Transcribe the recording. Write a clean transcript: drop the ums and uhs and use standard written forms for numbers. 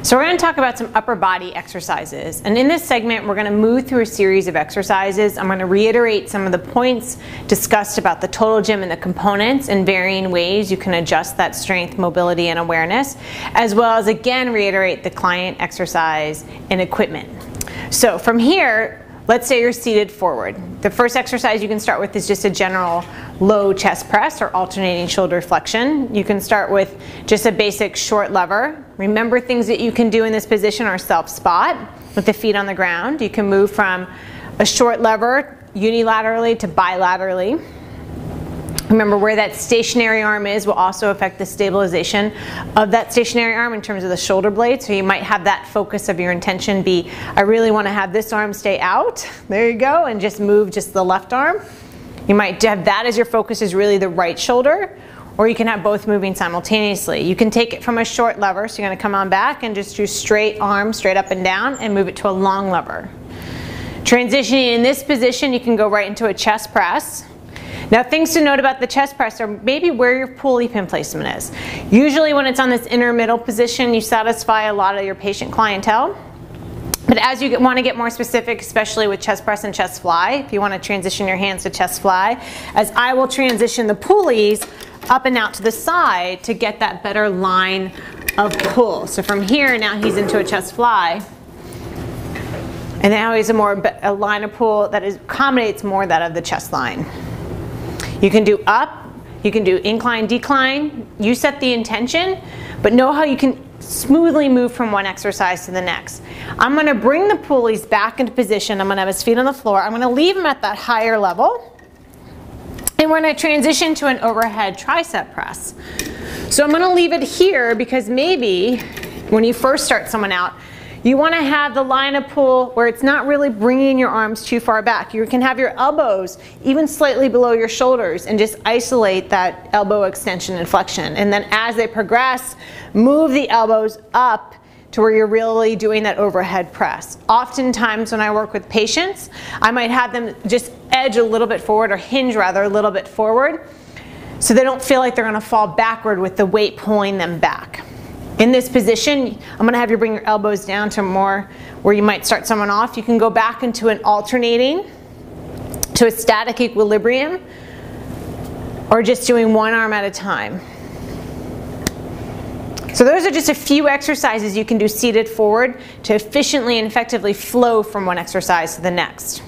So we're going to talk about some upper body exercises, and in this segment we're going to move through a series of exercises. I'm going to reiterate some of the points discussed about the total gym and the components in varying ways you can adjust that strength, mobility, and awareness, as well as again reiterate the client exercise and equipment. So from here, let's say you're seated forward. The first exercise you can start with is just a general low chest press or alternating shoulder flexion. You can start with just a basic short lever. Remember, things that you can do in this position are self-spot with the feet on the ground. You can move from a short lever unilaterally to bilaterally. Remember, where that stationary arm is will also affect the stabilization of that stationary arm in terms of the shoulder blade. So you might have that focus of your intention be, I really want to have this arm stay out. There you go, and just move just the left arm. You might have that as your focus is really the right shoulder, or you can have both moving simultaneously. You can take it from a short lever, so you're going to come on back and just do straight arm, straight up and down, and move it to a long lever. Transitioning in this position, you can go right into a chest press. Now, things to note about the chest press are maybe where your pulley pin placement is. Usually when it's on this inner middle position, you satisfy a lot of your patient clientele. But as you want to get more specific, especially with chest press and chest fly, if you want to transition your hands to chest fly, as I will transition the pulleys up and out to the side to get that better line of pull. So from here, now he's into a chest fly. And now he's a line of pull that accommodates more that of the chest line. You can do up, you can do incline, decline. You set the intention, but know how you can smoothly move from one exercise to the next. I'm going to bring the pulleys back into position. I'm going to have his feet on the floor. I'm going to leave him at that higher level. And we're going to transition to an overhead tricep press. So I'm going to leave it here because maybe when you first start someone out, you want to have the line of pull where it's not really bringing your arms too far back. You can have your elbows even slightly below your shoulders and just isolate that elbow extension and flexion. And then as they progress, move the elbows up to where you're really doing that overhead press. Oftentimes when I work with patients, I might have them just edge a little bit forward, or hinge rather a little bit forward, so they don't feel like they're going to fall backward with the weight pulling them back. In this position, I'm going to have you bring your elbows down to more where you might start someone off. You can go back into an alternating to a static equilibrium, or just doing one arm at a time. So those are just a few exercises you can do seated forward to efficiently and effectively flow from one exercise to the next.